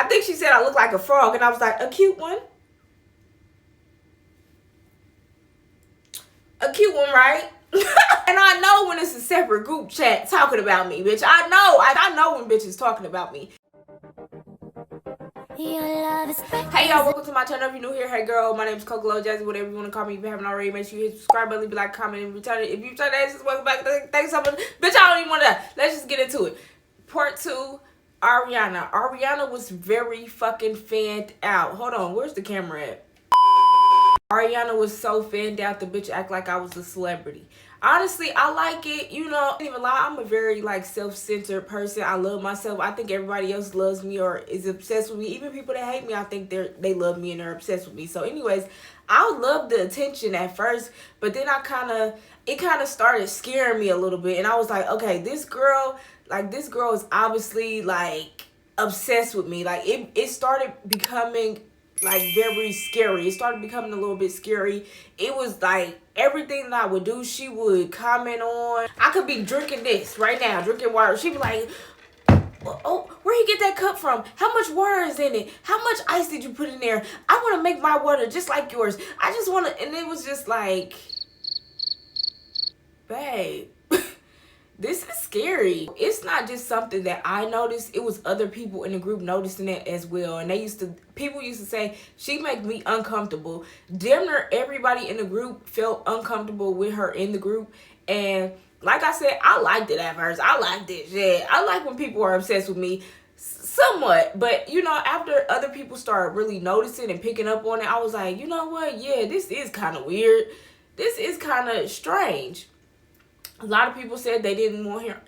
I think she said I look like a frog, and I was like, a cute one? A cute one, right? And I know when it's a separate group chat talking about me, bitch. I know when bitches talking about me. Hey y'all, welcome to my channel. If you're new here, hey girl, my name is COCA+KYE, whatever you want to call me. If you haven't already, make sure you hit the subscribe button, leave a like, comment, and return it. If you turn that, welcome back. Thanks so much. Bitch, I don't even want to. Let's just get into it. Part 2, Ariana. Ariana was very fucking fanned out. Hold on, where's the camera at? Ariana was so fanned out, the bitch act like I was a celebrity. Honestly, I like it. You know, I don't even lie, I'm a very like self-centered person. I love myself. I think everybody else loves me or is obsessed with me. Even people that hate me, I think they love me and they're obsessed with me. So anyways, I love the attention at first, but then it kind of started scaring me a little bit. And I was like, okay, this girl is obviously like obsessed with me. Like it started becoming like very scary. It started becoming a little bit scary. It was like everything that I would do, she would comment on. I could be drinking this right now, drinking water. She'd be like, oh, where you get that cup from? How much water is in it? How much ice did you put in there? I want to make my water just like yours. I just want to, and it was just like, babe, this is scary. It's not just something that I noticed. It was other people in the group noticing it as well. And people used to say, she make me uncomfortable. Damn near everybody in the group felt uncomfortable with her in the group. And like I said, I liked it at first. I liked it. Yeah, I like when people are obsessed with me. Somewhat. But, you know, after other people started really noticing and picking up on it, I was like, you know what? Yeah, this is kind of weird. This is kind of strange. A lot of people said they didn't want her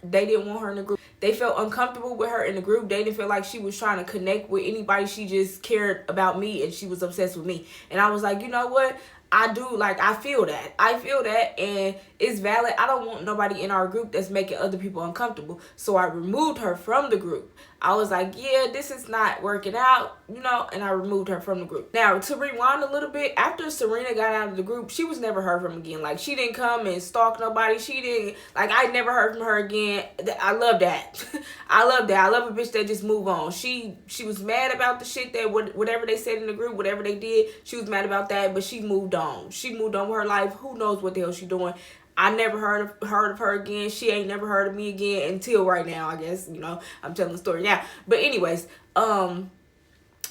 in the group. They felt uncomfortable with her in the group. They didn't feel like she was trying to connect with anybody. She just cared about me and she was obsessed with me. And I was like, you know what? I feel that and it's valid. I don't want nobody in our group that's making other people uncomfortable. So I removed her from the group. I was like, yeah, this is not working out, you know, and I removed her from the group. Now, to rewind a little bit, after Serena got out of the group, she was never heard from again. Like, she didn't come and stalk nobody. She didn't, like, I never heard from her again. I love that. I love that. I love a bitch that just move on. She was mad about the shit that whatever they said in the group, whatever they did, she was mad about that, but she moved on. She moved on with her life. Who knows what the hell she doing? I never heard of her again. She ain't never heard of me again until right now, I guess. You know, I'm telling the story now. But anyways,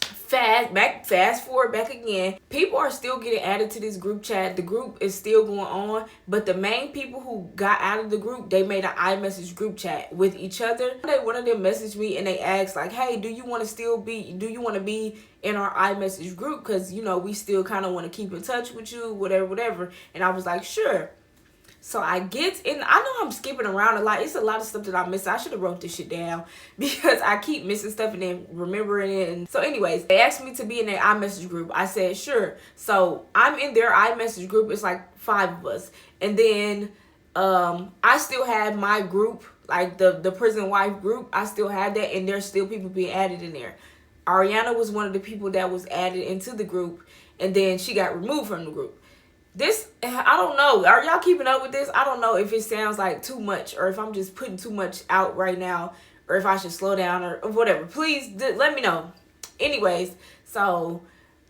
fast forward back again. People are still getting added to this group chat. The group is still going on. But the main people who got out of the group, they made an iMessage group chat with each other. One of them messaged me and they asked like, hey, do you want to be in our iMessage group? Because, you know, we still kind of want to keep in touch with you, whatever. And I was like, sure. So I get in. I know I'm skipping around a lot. It's a lot of stuff that I miss. I should have wrote this shit down because I keep missing stuff and then remembering it. And so anyways, they asked me to be in their iMessage group. I said, sure. So I'm in their iMessage group. It's like 5 of us. And then I still had my group, like the prison wife group. I still had that. And there's still people being added in there. Ariana was one of the people that was added into the group. And then she got removed from the group. This, I don't know. Are y'all keeping up with this? I don't know if it sounds like too much or if I'm just putting too much out right now or if I should slow down or whatever. Please let me know. Anyways, so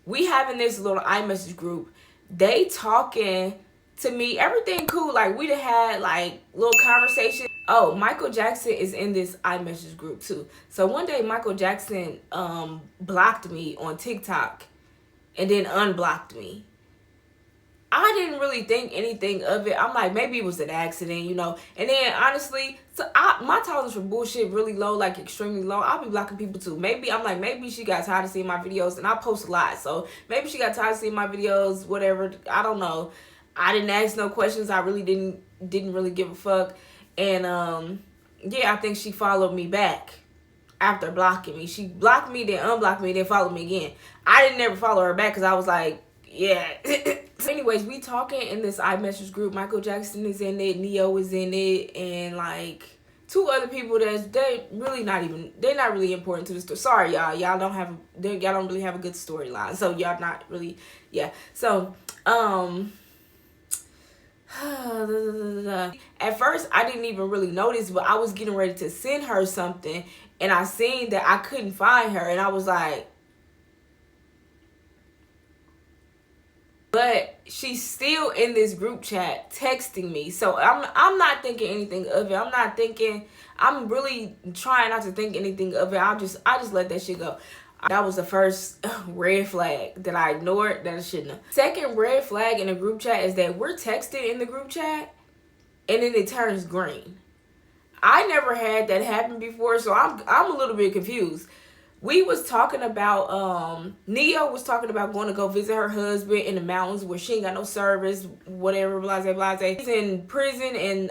we having this little iMessage group. They talking to me. Everything cool. Like, we done had like little conversation. Oh, Michael Jackson is in this iMessage group too. So one day Michael Jackson blocked me on TikTok and then unblocked me. I didn't really think anything of it. I'm like, maybe it was an accident, you know. And then, honestly, my tolerance for bullshit really low, like extremely low. I'll be blocking people too. Maybe she got tired of seeing my videos, and I post a lot. So maybe she got tired of seeing my videos, whatever. I don't know. I didn't ask no questions. I really didn't really give a fuck. And, yeah, I think she followed me back after blocking me. She blocked me, then unblocked me, then followed me again. I didn't ever follow her back because I was like, yeah. So anyways, we talking in this iMessage group. Michael Jackson is in it, Neo is in it, and like 2 other people they're not really important to the story. Sorry, y'all don't really have a good storyline. So y'all not really, yeah. So At first, I didn't even really notice, but I was getting ready to send her something, and I seen that I couldn't find her, and I was like, but she's still in this group chat texting me. So I'm not thinking anything of it. I'm really trying not to think anything of it. I just let that shit go. That was the first red flag that I ignored that I shouldn't have. Second red flag in a group chat is that we're texting in the group chat and then it turns green. I never had that happen before, so I'm a little bit confused. We was talking about, Neo was talking about going to go visit her husband in the mountains where she ain't got no service, whatever, blase, blase. He's in prison in,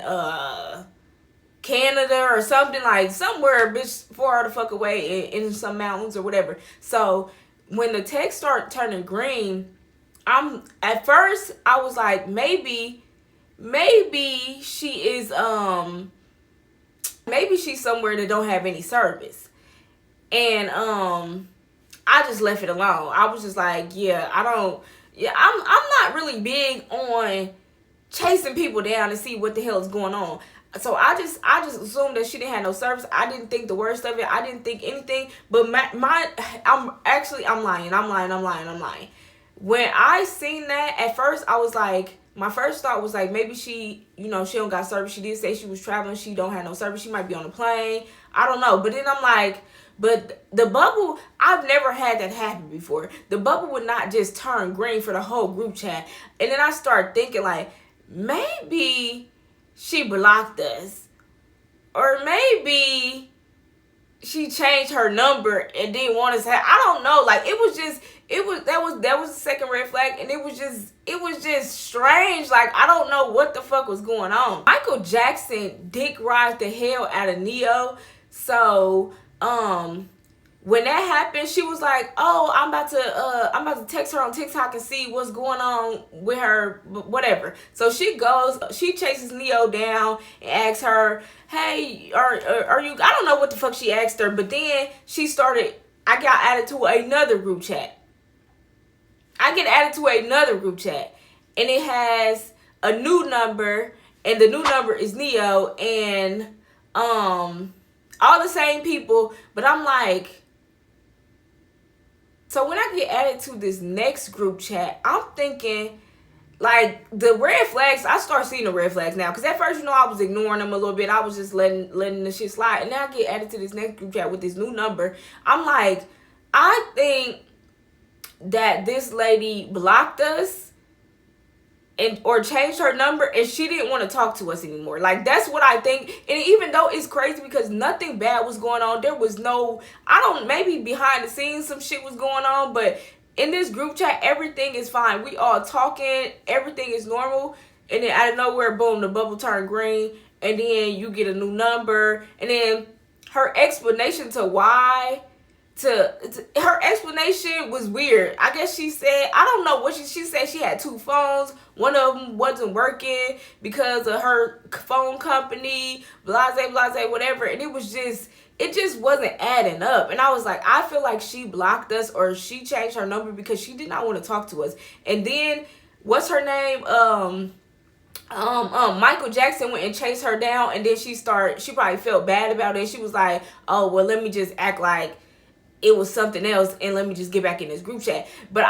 Canada or something, like somewhere bitch far the fuck away in some mountains or whatever. So when the text started turning green, at first I was like, maybe she is, maybe she's somewhere that don't have any service. And I just left it alone. I was just like, I'm not really big on chasing people down to see what the hell is going on. So I just assumed that she didn't have no service. I didn't think the worst of it. I didn't think anything. But I'm lying. When I seen that, at first I was like, my first thought was like, maybe she, she don't got service. She did say she was traveling. She don't have no service. She might be on a plane. I don't know. But then I'm like, but the bubble, I've never had that happen before. The bubble would not just turn green for the whole group chat. And then I started thinking like, maybe she blocked us. Or maybe she changed her number and didn't want us to have, I don't know. Like that was the second red flag, and it was just strange. Like I don't know what the fuck was going on. Michael Jackson dick rides the hell out of Neo. So when that happened, she was like, "Oh, I'm about to text her on TikTok and see what's going on with her, whatever." So she chases Neo down and asks her, "Hey, are you?" I don't know what the fuck she asked her, but then I got added to another group chat. And it has a new number, and the new number is Neo, and all the same people, but I'm like. So when I get added to this next group chat, I'm thinking, like, the red flags, I start seeing the red flags now. Because at first, I was ignoring them a little bit. I was just letting the shit slide. And now I get added to this next group chat with this new number. I'm like, I think that this lady blocked us or changed her number, and she didn't want to talk to us anymore. Like, that's what I think. And even though it's crazy because nothing bad was going on, there was no, maybe behind the scenes some shit was going on, but in this group chat, everything is fine. We all talking, everything is normal, and then out of nowhere, boom, the bubble turned green, and then you get a new number, and then her explanation to why... her explanation was weird. I guess she said, I don't know what she said. She had two phones. One of them wasn't working because of her phone company, blase, whatever. And it just wasn't adding up. And I was like, I feel like she blocked us or she changed her number because she did not want to talk to us. And then, what's her name? Michael Jackson went and chased her down, and then she probably felt bad about it. She was like, oh, well, let me just act like it was something else and let me just get back in this group chat. But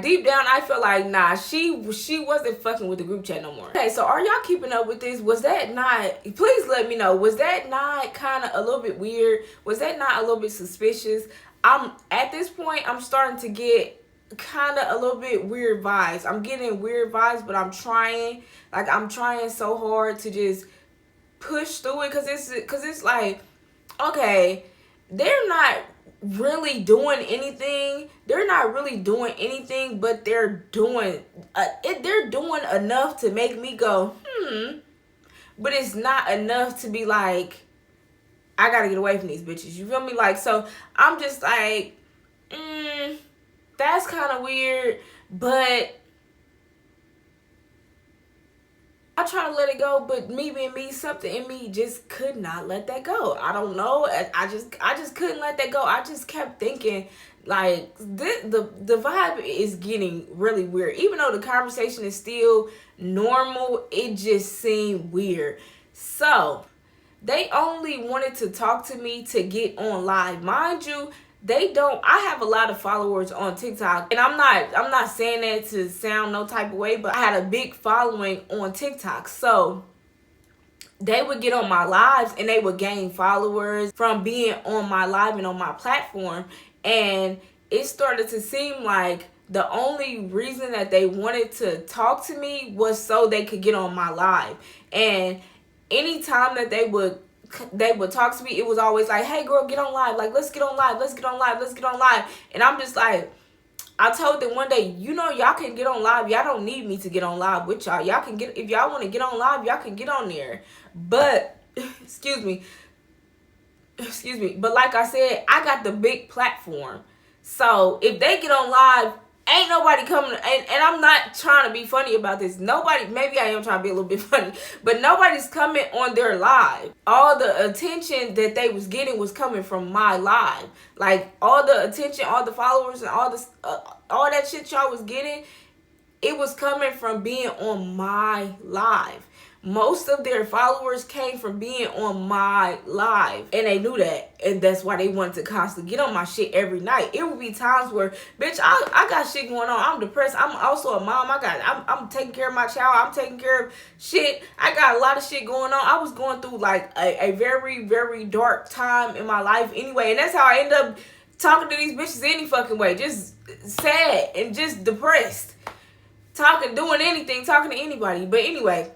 deep down, I feel like, nah, she wasn't fucking with the group chat no more. Okay, so are y'all keeping up with this? Was that not, please let me know, was that not kind of a little bit weird? Was that not a little bit suspicious? At this point, I'm starting to get kind of a little bit weird vibes. I'm getting weird vibes, but I'm trying so hard to just push through it, because it's like, okay, they're not really doing anything. They're not really doing anything, but they're doing enough to make me go, but it's not enough to be like, I gotta get away from these bitches. You feel me? Like, so I'm just like, that's kind of weird, but I try to let it go, but me being me, something in me just could not let that go. I don't know. I just couldn't let that go. I just kept thinking, like, the vibe is getting really weird. Even though the conversation is still normal, it just seemed weird. So they only wanted to talk to me to get on live. Mind you, I have a lot of followers on TikTok, and I'm not saying that to sound no type of way, but I had a big following on TikTok. So they would get on my lives and they would gain followers from being on my live and on my platform. And it started to seem like the only reason that they wanted to talk to me was so they could get on my live. And anytime that they would talk to me, it was always like, hey girl, get on live, like let's get on live, let's get on live, let's get on live. And I'm just like, I told them one day, y'all can get on live. Y'all don't need me to get on live with y'all. Y'all can get, if y'all want to get on live, y'all can get on there. But excuse me, but like I said, I got the big platform. So if they get on live, ain't nobody coming, and I'm not trying to be funny about this. Nobody, maybe I am trying to be a little bit funny, but nobody's coming on their live. All the attention that they was getting was coming from my live. Like, all the attention, all the followers, and all that shit y'all was getting, it was coming from being on my live. Most of their followers came from being on my live, and they knew that, and that's why they wanted to constantly get on my shit every night. It would be times where, bitch, I got shit going on. I'm depressed. I'm also a mom. I'm taking care of my child. I'm taking care of shit. I got a lot of shit going on. I was going through like a very, very dark time in my life anyway, and that's how I end up talking to these bitches any fucking way. Just sad and just depressed. Doing anything, talking to anybody. But anyway,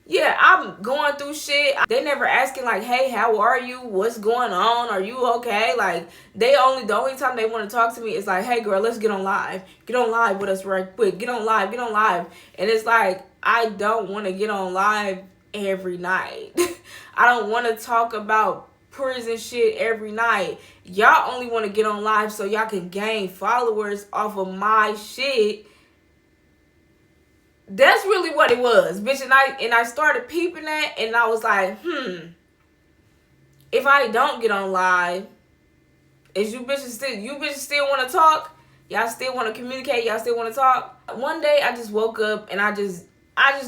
yeah, I'm going through shit. They never asking like, hey, how are you? What's going on? Are you okay? Like, the only time they want to talk to me is like, hey girl, let's get on live. Get on live with us right quick. Get on live. And it's like, I don't want to get on live every night. I don't want to talk about prison shit every night. Y'all only want to get on live so y'all can gain followers off of my shit. That's really what it was, bitch. And I started peeping that, and I was like, if I don't get on live, is you bitches still want to talk? Y'all still want to communicate? Y'all still want to talk? One day I just woke up and I just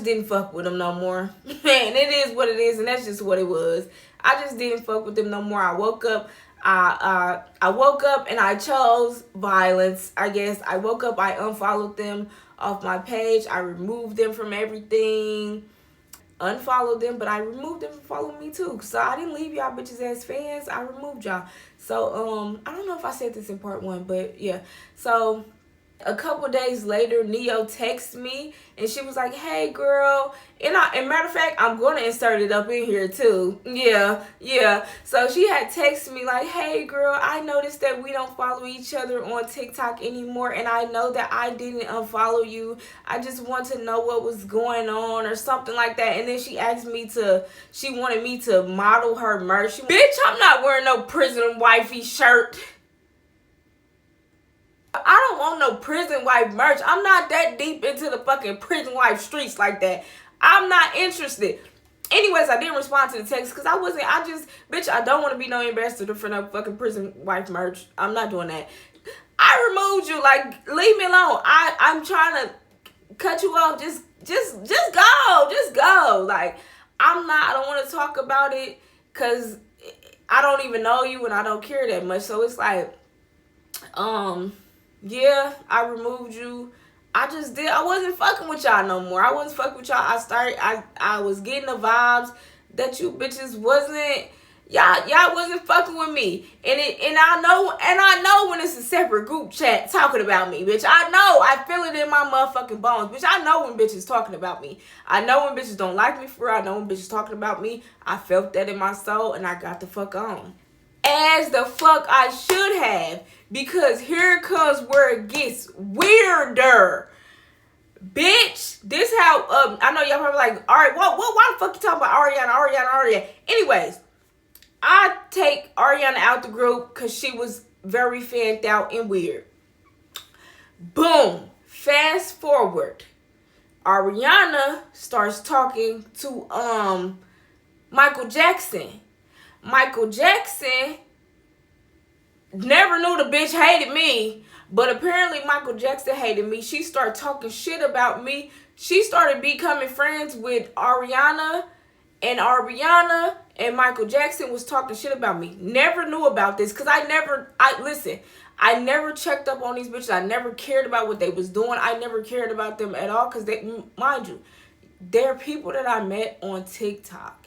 didn't fuck with them no more. Man, it is what it is, and that's just what it was. I just didn't fuck with them no more. I woke up. I woke up and I chose violence. I guess I woke up. I unfollowed them off my page. I removed them from everything. Unfollowed them, but I removed them from following me too. So I didn't leave y'all bitches as fans. I removed y'all. So I don't know if I said this in part 1, but yeah. So a couple days later, Neo texted me and she was like, hey girl, and matter of fact, I'm going to insert it up in here too. Yeah. So she had texted me like, hey girl, I noticed that we don't follow each other on TikTok anymore, and I know that I didn't unfollow you. I just want to know what was going on or something like that. And then she wanted me to model her merch. Bitch, I'm not wearing no prison wifey shirt. I don't want no prison wife merch. I'm not that deep into the fucking prison wife streets like that. I'm not interested. Anyways, I didn't respond to the text because bitch, I don't want to be no ambassador for no fucking prison wife merch. I'm not doing that. I removed you. Like, leave me alone. I'm trying to cut you off. Just go. Just go. Like, I don't want to talk about it because I don't even know you and I don't care that much. So it's like, yeah, I removed you. I wasn't fucking with y'all no more. I wasn't fucking with y'all. I was getting the vibes that you bitches wasn't, y'all wasn't fucking with me. And I know when it's a separate group chat talking about me, bitch. I feel it in my motherfucking bones, bitch. I know when bitches talking about me. I know when bitches don't like me for real. I know when bitches talking about me. I felt that in my soul and I got the fuck on. As the fuck I should have, because here comes where it gets weirder. Bitch, this how, I know y'all probably like, all right, why the fuck you talking about Ariana? Anyways, I take Ariana out the group because she was very fanned out and weird. Boom. Fast forward. Ariana starts talking to Michael Jackson. Michael Jackson never knew the bitch hated me, but apparently Michael Jackson hated me. She started talking shit about me. She started becoming friends with Ariana, and Ariana and Michael Jackson was talking shit about me. Never knew about this because I never checked up on these bitches. I never cared about what they was doing. I never cared about them at all because they, mind you, they're people that I met on TikTok.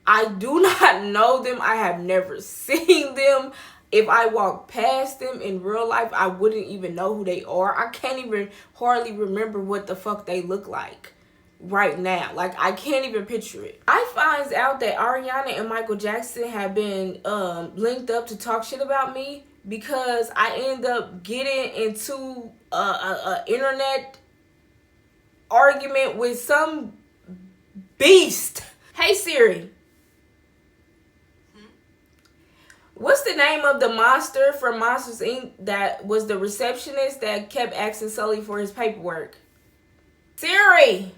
I do not know them. I have never seen them. If I walk past them in real life, I wouldn't even know who they are. I can't even hardly remember what the fuck they look like right now. Like, I can't even picture it. I find out that Ariana and Michael Jackson have been linked up to talk shit about me because I end up getting into a internet argument with some beast. Hey Siri, what's the name of the monster from Monsters Inc. that was the receptionist that kept asking Sully for his paperwork? Siri,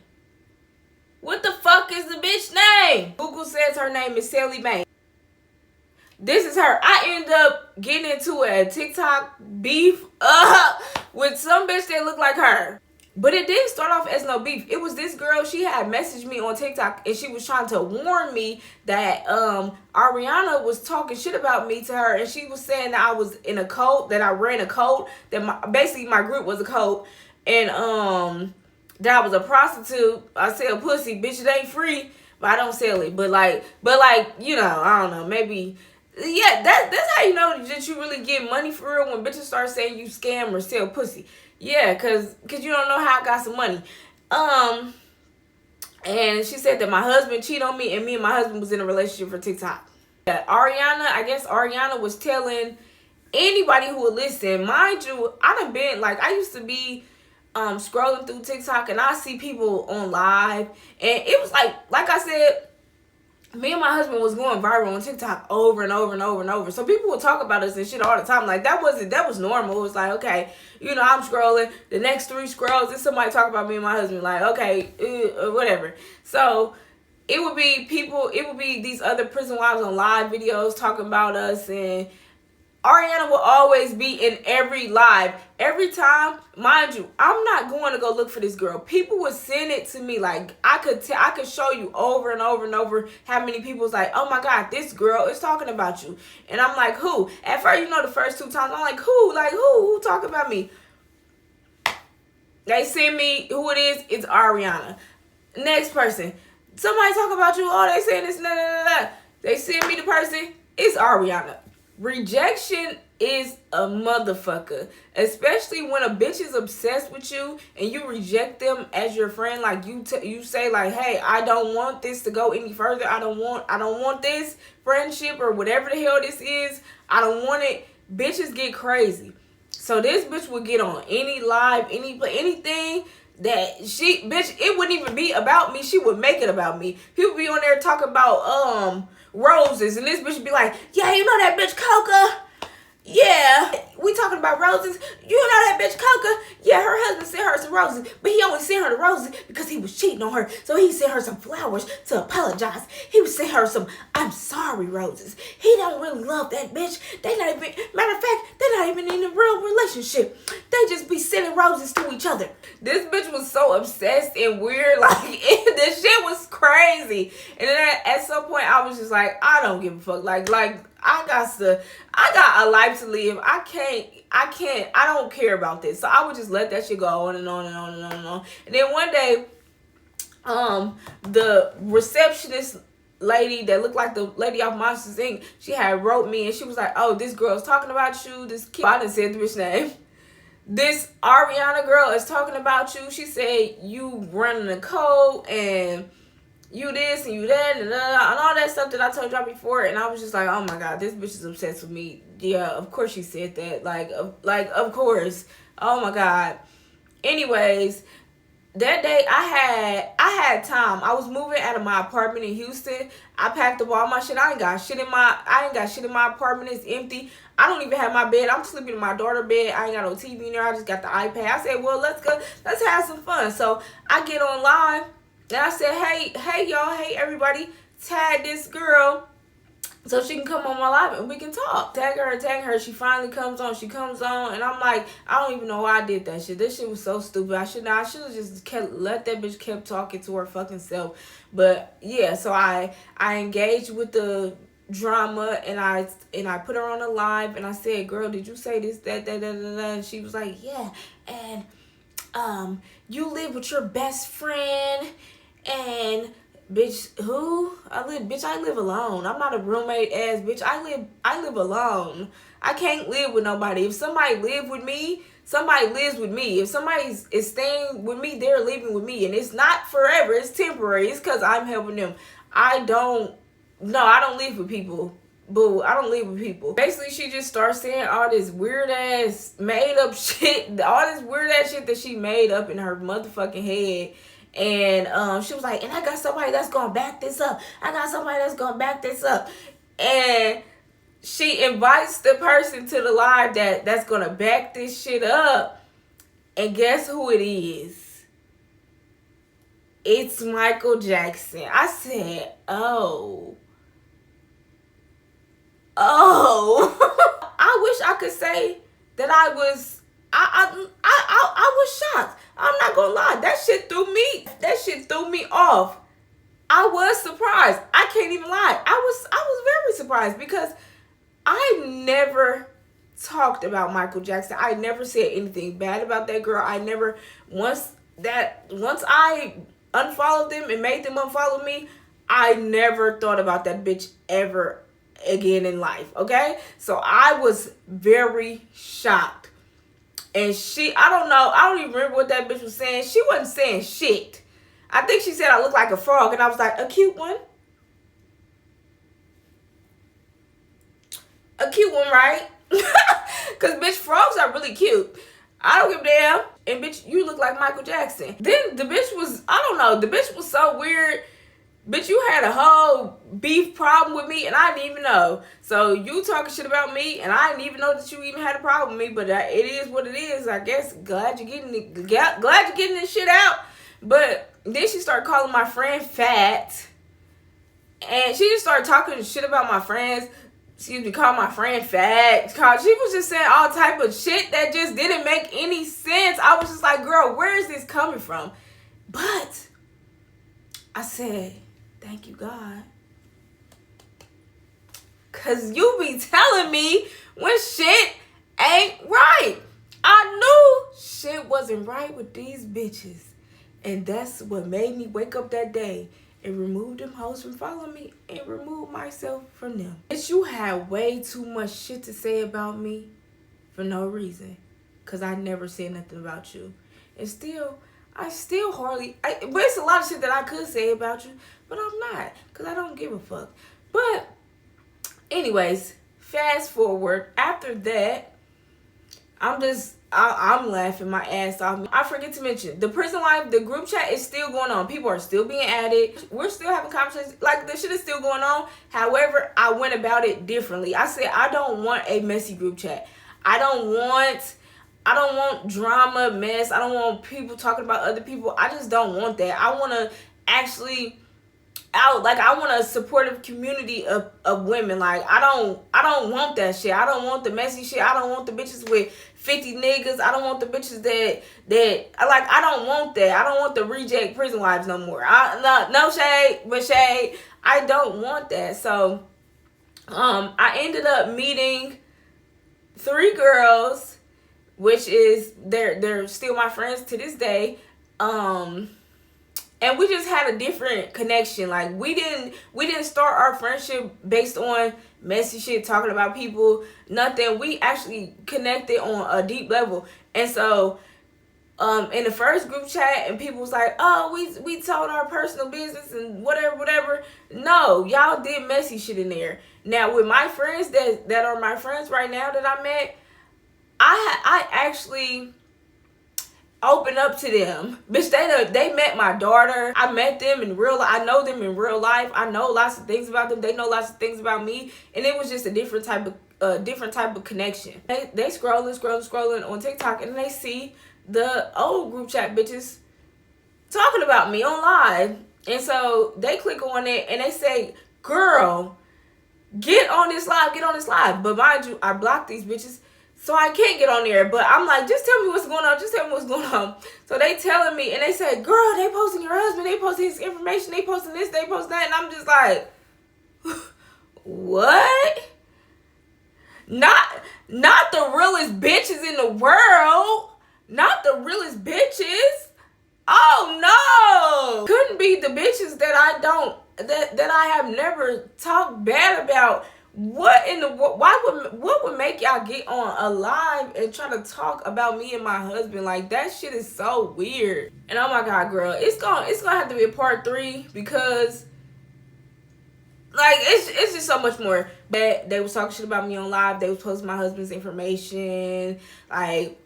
what the fuck is the bitch name? Google says her name is Sally Mae. This is her. I end up getting into a TikTok beef with some bitch that looked like her. But it didn't start off as no beef. It was this girl, she had messaged me on TikTok and she was trying to warn me that Ariana was talking shit about me to her, and she was saying that I was in a cult, that I ran a cult, that basically my group was a cult, and that I was a prostitute. I sell pussy, bitch, it ain't free, but I don't sell it. But like, you know, I don't know, maybe, yeah, that's how you know that you really get money for real, when bitches start saying you scam or sell pussy. Yeah, cause you don't know how I got some money. And she said that my husband cheated on me and me and my husband was in a relationship for TikTok. Yeah, I guess Ariana was telling anybody who would listen. Mind you, I done been, like, I used to be scrolling through TikTok and I see people on live, and it was like I said, me and my husband was going viral on TikTok over and over and over and over. So people would talk about us and shit all the time. Like, that was normal. It was like, okay, you know, I'm scrolling. The next 3 scrolls, and somebody talk about me and my husband. Like, okay, whatever. So it would be these other prison wives on live videos talking about us, and Ariana will always be in every live. Every time, mind you, I'm not going to go look for this girl. People would send it to me. Like, I could show you over and over and over how many people's like, oh my God, this girl is talking about you. And I'm like, who? At first, you know, the first 2 times, I'm like, who? Like, who talking about me? They send me who it is. It's Ariana. Next person. Somebody talk about you. Oh, they saying this, nah, nah, nah, nah. They send me the person. It's Ariana. Rejection is a motherfucker, especially when a bitch is obsessed with you and you reject them as your friend. Like, you say like, hey, I don't want this to go any further. I don't want this friendship or whatever the hell this is. I don't want it. Bitches get crazy. So this bitch would get on any live, anything that it wouldn't even be about me. She would make it about me. People be on there talking about roses, and this bitch would be like, yeah, you know that bitch COCA? Yeah, we talking about roses. You know that bitch COCA? Yeah, her husband sent her some roses, but he only sent her the roses because he was cheating on her. So he sent her some flowers to apologize. He was sent her some I'm sorry roses. He don't really love that bitch. They not even, matter of fact, they're not even in a real relationship. They just be sending roses to each other. This bitch was so obsessed and weird. Like, this shit was crazy. And then at some point, I was just like, I don't give a fuck. Like, I got a life to live. I don't care about this. So I would just let that shit go on and on and on and on and on. And then one day, the receptionist lady that looked like the lady off Monsters Inc., she had wrote me and she was like, oh, this girl's talking about you. This kid, I didn't say the bitch name. This Ariana girl is talking about you. She said you running a code and you this and you that and all that stuff that I told y'all before. And I was just like, oh my God, this bitch is obsessed with me. Yeah, of course she said that. Like of course. Oh my God. Anyways, that day I had time. I was moving out of my apartment in Houston. I packed up all my shit. I ain't got shit in my apartment. It's empty. I don't even have my bed. I'm sleeping in my daughter's bed. I ain't got no TV in there. I just got the iPad. I said, well, let's go. Let's have some fun. So I get on live and I said, hey y'all, hey everybody, tag this girl so she can come on my live and we can talk. Tag her. She finally comes on. She comes on, and I'm like, I don't even know why I did that shit. This shit was so stupid. I should have just let that bitch kept talking to her fucking self. But yeah, so I engaged with the drama, and I put her on the live, and I said, girl, did you say this, that, and she was like, yeah, and you live with your best friend, and bitch, who? I live alone. I'm not a roommate ass bitch. I live alone. I can't live with nobody. If somebody live with me, somebody lives with me. If somebody is staying with me, they're living with me. And it's not forever. It's temporary. It's because I'm helping them. I don't live with people. Boo, I don't live with people. Basically, she just starts saying all this weird ass made up shit. All this weird ass shit that she made up in her motherfucking head. And she was like, and I got somebody that's gonna back this up. And she invites the person to the live that's gonna back this shit up. And guess who it is? It's Michael Jackson. I said, oh. I wish I could say that I was shocked. I'm not gonna lie. That shit threw me off. I was surprised. I can't even lie. I was very surprised because I never talked about Michael Jackson. I never said anything bad about that girl. I never once I unfollowed them and made them unfollow me, I never thought about that bitch ever again in life. Okay? So I was very shocked. And I don't even remember what that bitch was saying. She wasn't saying shit. I think she said I look like a frog, and I was like, a cute one? A cute one, right? Because, bitch, frogs are really cute. I don't give a damn. And, bitch, you look like Michael Jackson. Then the bitch was, I don't know, the bitch was so weird. Bitch, you had a whole beef problem with me, and I didn't even know. So you talking shit about me, and I didn't even know that you even had a problem with me. But it is what it is. I guess glad you're getting this shit out. But then she started calling my friend fat, and she just started talking shit about my friends. Called my friend fat. She was just saying all type of shit that just didn't make any sense. I was just like, girl, where is this coming from? But I said, thank you, God. Because you be telling me when shit ain't right. I knew shit wasn't right with these bitches. And that's what made me wake up that day and remove them hoes from following me and remove myself from them. Bitch, you had way too much shit to say about me for no reason. Because I never said nothing about you. And still, but it's a lot of shit that I could say about you, but I'm not, because I don't give a fuck. But anyways, fast forward. After that, I'm laughing my ass off. I forget to mention, the prison life, the group chat is still going on. People are still being added. We're still having conversations. Like, the shit is still going on. However, I went about it differently. I said, I don't want a messy group chat. I don't want drama, mess. I don't want people talking about other people. I just don't want that. I want to actually I want a supportive community of women. Like, I don't want that shit. I don't want the messy shit. I don't want the bitches with 50 niggas. I don't want the bitches that I don't want that. I don't want the reject prison wives no more. No shade, but shade. I don't want that. So I ended up meeting 3 girls, which is they're still my friends to this day. And we just had a different connection. Like, we didn't start our friendship based on messy shit, talking about people, nothing. We actually connected on a deep level. And so in the first group chat, and people was like, oh, we told our personal business and whatever. No, y'all did messy shit in there. Now, with my friends that are my friends right now that I met, I actually open up to them. Bitch, they met my daughter. I met them in real life. I know them in real life. I know lots of things about them. They know lots of things about me. And it was just a different type of connection. They scrolling on TikTok, and they see the old group chat bitches talking about me on live. And so they click on it and they say, girl, get on this live. But mind you, I blocked these bitches, so I can't get on there. But I'm like, just tell me what's going on. So they telling me, and they say, girl, they posting your husband, they posting his information, they posting this, they posting that. And I'm just like, what? Not the realest bitches in the world. Not the realest bitches. Oh no. Couldn't be the bitches that I have never talked bad about. What would make y'all get on a live and try to talk about me and my husband? Like, that shit is so weird. And oh my god, girl, it's gonna have to be a part 3, because like it's just so much more. But they was talking shit about me on live. They was posting my husband's information. Like,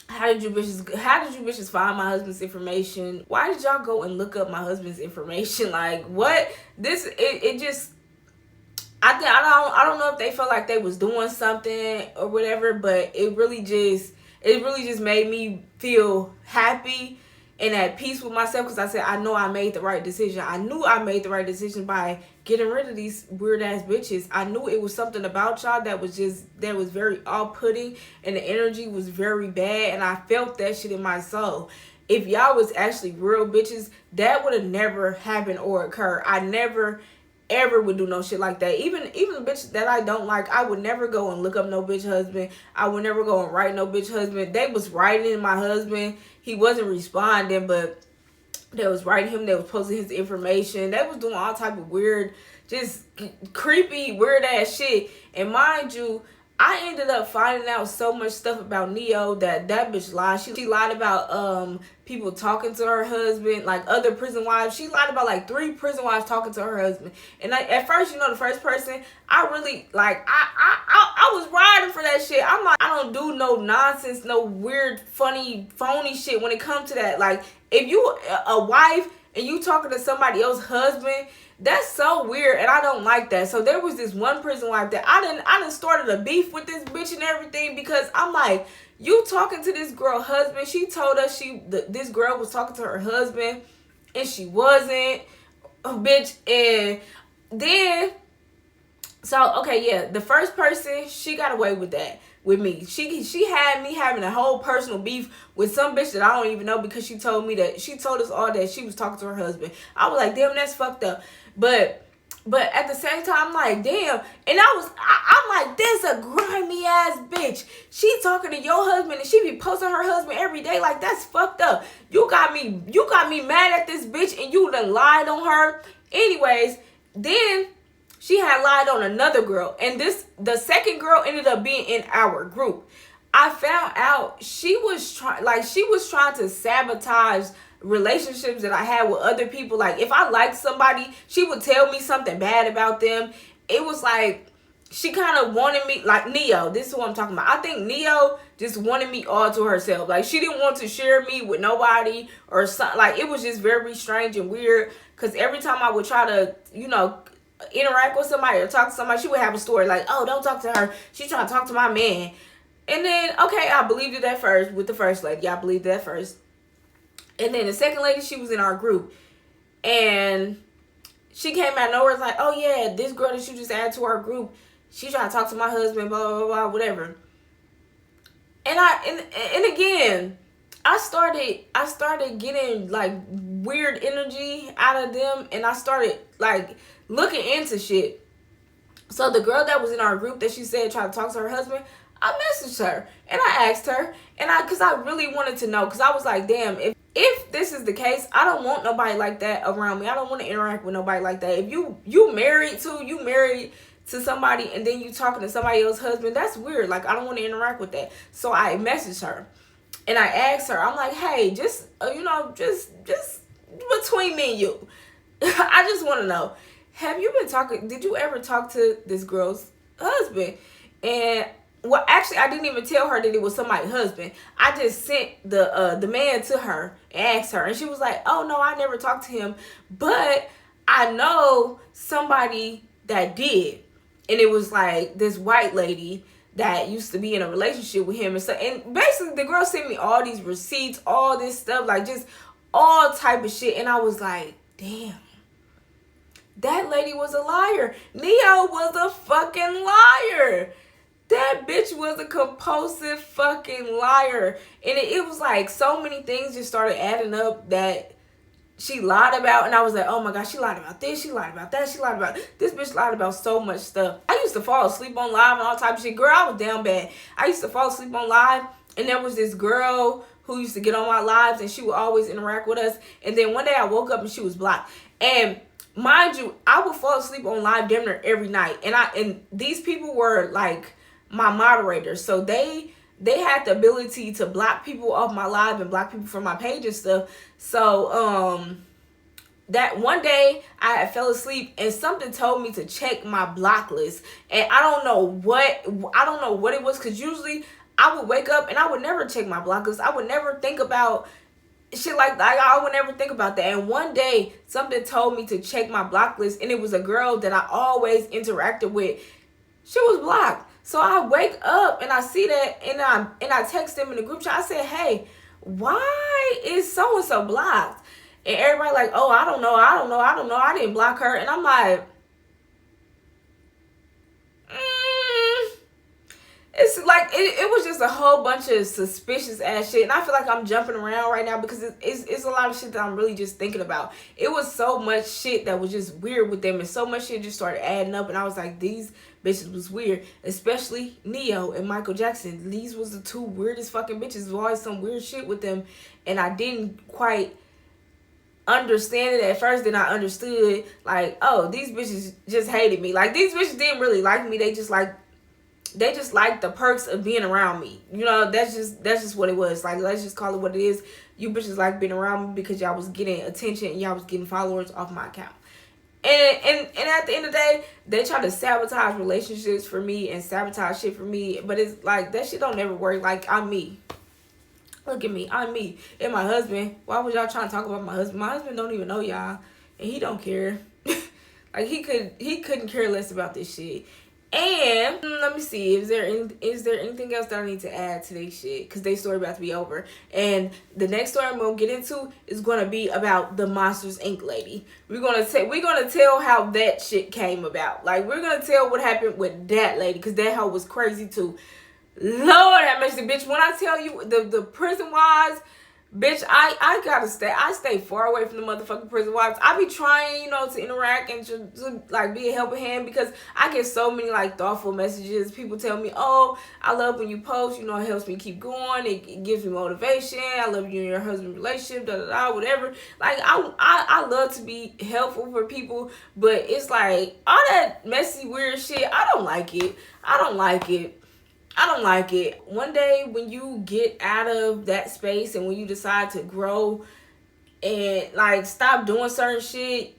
how did you bitches find my husband's information? Why did y'all go and look up my husband's information? Like, what? It just, I don't know if they felt like they was doing something or whatever, but it really just made me feel happy and at peace with myself, because I said, I know I made the right decision. I knew I made the right decision by getting rid of these weird ass bitches. I knew it was something about y'all that was very off-putting, and the energy was very bad, and I felt that shit in my soul. If y'all was actually real bitches, that would have never happened or occurred. I never ever would do no shit like that. Even the bitch that I don't like, I would never go and look up no bitch husband. I would never go and write no bitch husband. They was writing my husband. He wasn't responding, but they was writing him. They was posting his information. They was doing all type of weird, just creepy, weird ass shit. And mind you, I ended up finding out so much stuff about Neo that bitch lied. She lied about people talking to her husband, like other prison wives. She lied about like 3 prison wives talking to her husband. And at first, the first person, I really like, I was riding for that shit. I'm like, I don't do no nonsense, no weird, funny, phony shit when it comes to that. Like, if you a wife and you talking to somebody else's husband, that's so weird, and I don't like that. So there was this one prison wife that I done started a beef with this bitch and everything, because I'm like, you talking to this girl husband? She told us this girl was talking to her husband, and she wasn't, bitch. And then, so okay, yeah, the first person, she got away with that with me. She had me having a whole personal beef with some bitch that I don't even know, because she told us all that she was talking to her husband. I was like, damn, that's fucked up. But at the same time, I'm like, damn. And I'm like, this a grimy ass bitch. She talking to your husband and she be posting her husband every day. Like, that's fucked up. You got me mad at this bitch, and you done lied on her. Anyways, then she had lied on another girl, and the second girl ended up being in our group. I found out she was trying to sabotage relationships that I had with other people. Like, if I liked somebody, she would tell me something bad about them. It was like she kind of wanted me, like Neo, this is what I'm talking about. I think Neo just wanted me all to herself. Like, she didn't want to share me with nobody or something. Like, it was just very strange and weird, because every time I would try to, interact with somebody or talk to somebody, she would have a story like, oh, don't talk to her, she's trying to talk to my man. And then, okay, I believed it at first with the first lady. I believed it at first. And then the second lady, she was in our group. And she came out of nowhere, like, oh yeah, this girl that you just added to our group, she trying to talk to my husband, blah, blah, blah, whatever. And again, I started getting like weird energy out of them, and I started like looking into shit. So the girl that was in our group that she said tried to talk to her husband, I messaged her and I asked her, and because I really wanted to know, because I was like, damn, if this is the case, I don't want nobody like that around me. I don't want to interact with nobody like that. If you married to somebody and then you talking to somebody else's husband, that's weird. Like, I don't want to interact with that. So I messaged her and I asked her, I'm like, hey, just between me and you, I just want to know, did you ever talk to this girl's husband? And well, actually, I didn't even tell her that it was somebody's husband. I just sent the man to her and asked her, and she was like, oh no, I never talked to him, but I know somebody that did. And it was like this white lady that used to be in a relationship with him. And basically the girl sent me all these receipts, all this stuff, like just all type of shit. And I was like, damn, that lady was a liar. Neo was a fucking liar. That bitch was a compulsive fucking liar. And it was like so many things just started adding up that she lied about. And I was like, oh my God, she lied about this, she lied about that, she lied about this. Bitch lied about so much stuff. I used to fall asleep on live and all type of shit. Girl, I was down bad. I used to fall asleep on live, and there was this girl who used to get on my lives, and she would always interact with us. And then one day I woke up and she was blocked. And mind you, I would fall asleep on live damn near every night. And these people were like my moderators. So they had the ability to block people off my live and block people from my page and stuff. So that one day I had fell asleep and something told me to check my block list. And I don't know what it was, because usually I would wake up and I would never check my block list. I would never think about shit like that. I would never think about that. And one day something told me to check my block list, and it was a girl that I always interacted with. She was blocked. So I wake up and I see that, and I text them in the group chat. I said, hey, why is so-and-so blocked? And everybody like, oh, I don't know. I didn't block her. And I'm like, it's like, it was just a whole bunch of suspicious ass shit. And I feel like I'm jumping around right now because it's a lot of shit that I'm really just thinking about. It was so much shit that was just weird with them, and so much shit just started adding up. And I was like, these bitches was weird, especially Neo and Michael Jackson. These was the two weirdest fucking bitches. There was always some weird shit with them, and I didn't quite understand it at first. Then I understood, like, oh, these bitches just hated me. Like, these bitches didn't really like me. They just liked the perks of being around me. You know, that's just what it was. Like, let's just call it what it is. You bitches like being around me because y'all was getting attention and y'all was getting followers off my account. And at the end of the day, they try to sabotage relationships for me and sabotage shit for me. But it's like, that shit don't never work. Like, I'm me. Look at me. I'm me. And my husband, why was y'all trying to talk about my husband? My husband don't even know y'all. And he don't care. Like, he couldn't care less about this shit. And let me see, is there anything else that I need to add to this shit? Because their story about to be over. And the next story I'm gonna get into is gonna be about the Monsters Inc. lady. We're gonna tell how that shit came about. Like, we're gonna tell what happened with that lady, because that hoe was crazy too. Lord have mercy, bitch. When I tell you the prison wives, bitch, I gotta stay far away from the motherfucking prison wives. I be trying, you know, to interact and to like be a helping hand, because I get so many like thoughtful messages. People tell me, oh, I love when you post, you know, it helps me keep going, it gives me motivation, I love you and your husband relationship, whatever. Like, I love to be helpful for people, but it's like all that messy weird shit, I don't like it. One day when you get out of that space and when you decide to grow and like stop doing certain shit,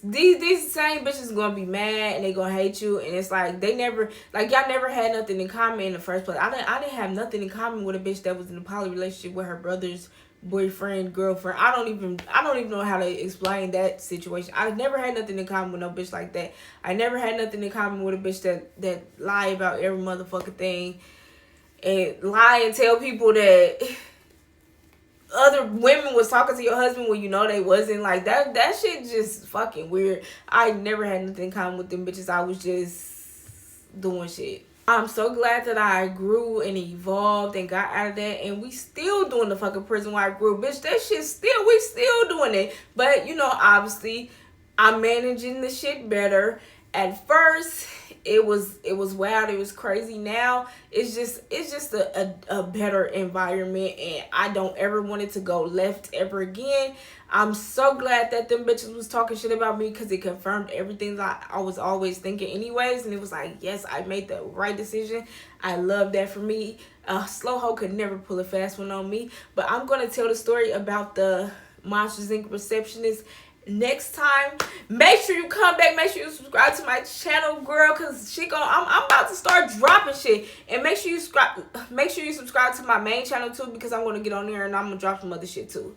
these same bitches gonna be mad and they gonna hate you. And it's like, y'all never had nothing in common in the first place. I didn't have nothing in common with a bitch that was in a poly relationship with her brother's boyfriend, girlfriend. I don't even know how to explain that situation. I never had nothing in common with no bitch like that. I never had nothing in common with a bitch that lie about every motherfucking thing and lie and tell people that other women was talking to your husband when you know they wasn't. Like, that shit just fucking weird. I never had nothing in common with them bitches. I was just doing shit. I'm so glad that I grew and evolved and got out of that, and we still doing the fucking prison wife group, bitch. That shit we still doing it. But, you know, obviously, I'm managing the shit better. At first, it was wild, it was crazy. Now, it's just a better environment, and I don't ever want it to go left ever again. I'm so glad that them bitches was talking shit about me, because it confirmed everything that I was always thinking anyways. And it was like, yes, I made the right decision. I love that for me. A slow hoe could never pull a fast one on me. But I'm going to tell the story about the Monsters Inc. receptionist next time. Make sure you come back. Make sure you subscribe to my channel, girl, cause I'm about to start dropping shit. And make sure you subscribe to my main channel too, because I'm gonna get on there and I'm gonna drop some other shit too.